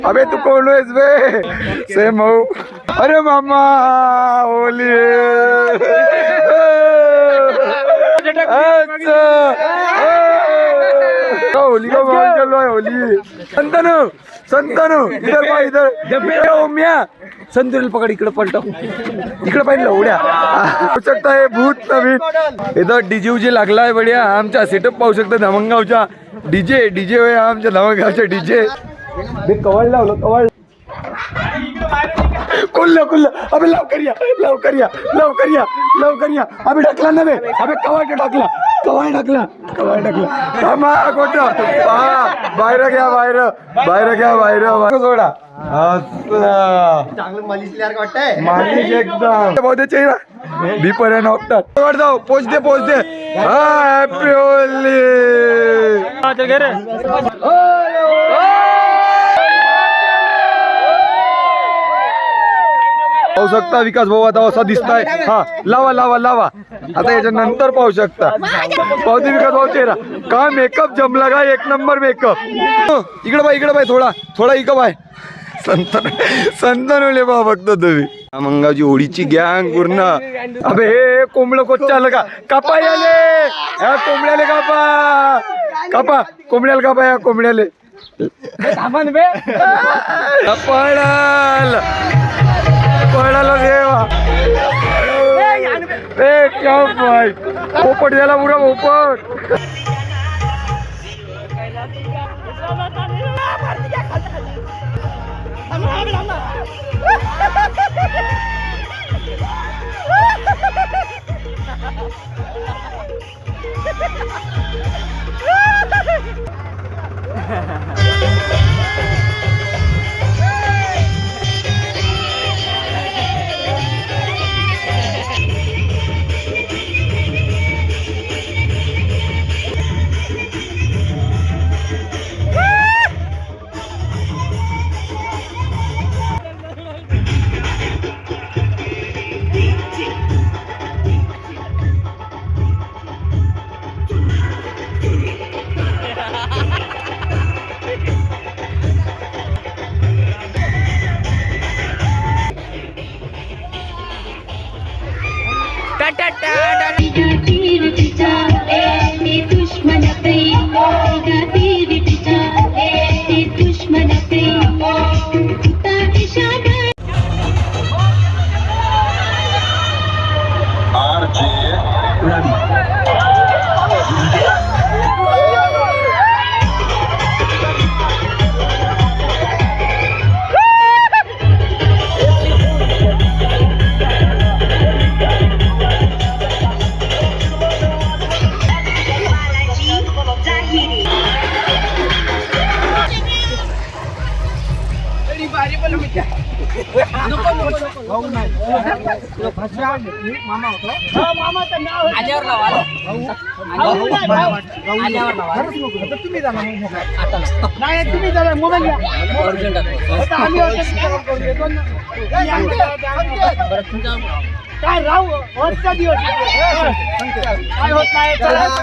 अबे तू कोण आहेस बे? सेम भाऊ. अरे मामा होली होली का बॉल चलो है होली. संतनु संतनु इधर बा इधर ओम्या संतुल पकड इकडे पलटव इकडे पाहिजे उड्या पाहू शकता. हे भूत नवीन इथं डीजे उजे लागलाय बढिया. आमचा सेटअप पाहू शकता धामणगावचा डीजे डीजे होय आमच्या धामणगावचा डीजे. कवळ लावलं कवळ कुल्ल कुल्ल. अबे लवकर या लवकर या लवकर या लवकर या. अबे टाकला ना बे. अबे कवळ टाकला कवळ टाकला कवळ टाकला. थांबा कोट बाहेर घ्या बाहेर बाहेर घ्या बाहेर सोडा. चांगलं मालिश वाटतंय. मालिश एकदम बहुते चेहरा भीपर आहे नॉकतात. वर जाऊ पोच दे पोच दे. Happy Holy. पाहू शकता विकास भाऊ आता असा दिसताय. हा लावा लावा लावा. आता याच्या नंतर पाहू शकता. पाहते विकास भाऊ चेहरा का मेकअप जमला का एक नंबर मेकअप. इकडे बाय थोडा थोडा इकडे बाय. संतान होले बा फक्त तुम्ही. मंगावची होळीची गँग पूर्ण. अबे हे कोंबडं कोच आलं का कापा याले ह्या कोंबड्याले कापा कापा कोंबड्याला कापा या कोंबड्याले पडाल पडाला देवा. क्या बाय पोपट झाला पुरा पोपट.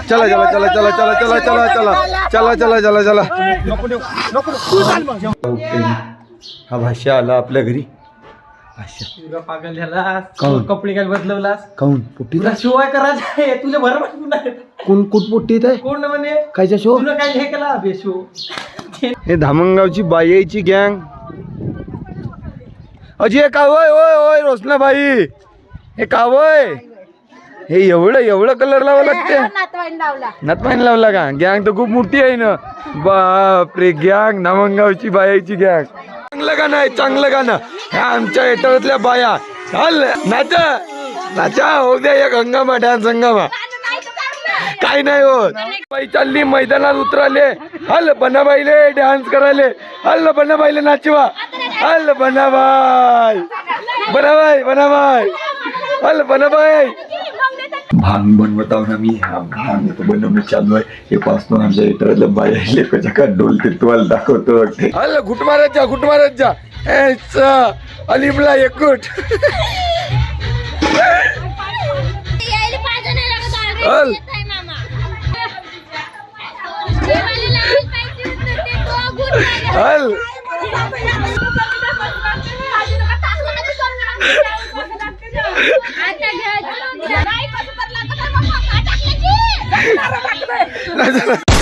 चला चला चला चला चला चला चला चला चला चला चला. हा भाष्य आला आपल्या घरी. पागल झाला कपडे काय बदलवलास काऊन पोट्टीचा शो आहे करायचा तुला बरोबर. कोण कुठ पोट्टी आहे कोण म्हणे कायचा शो. तुला काय हे केला बे शो. हे धामणगावची बाईची गँग. अजय कावय ओय ओय रोशनाबाई हे कावय हे एवढं एवढं कलर लावा लागते. नातवाईन लावला का. गँग तर खूप मोठी आहे ना. बापरे गँग धामणगावची बायाची गँग. चांगलं गाणं आहे चांगलं गाणं. ह्या आमच्या येटातल्या बाया चाल नाचा नाचा होऊ द्या या गंगामा डान्स हंगामा. काय नाही होत. बाई चालली मैदानात उतराले. हल बनाबाईले डान्स करायले. हल बनाबाईले नाचवा. हल बनाबाई बनाबाई बनाबाई हल बनाबाई. भांग बनवत आहो ना मी. भांग बनवणं चालू आहे. हे पासून आमच्या येटातल्या बाया कशा का डोलते तुम्हाला दाखवतो. हल घुट मारत जा अलिमला एक गुट. हल हल आता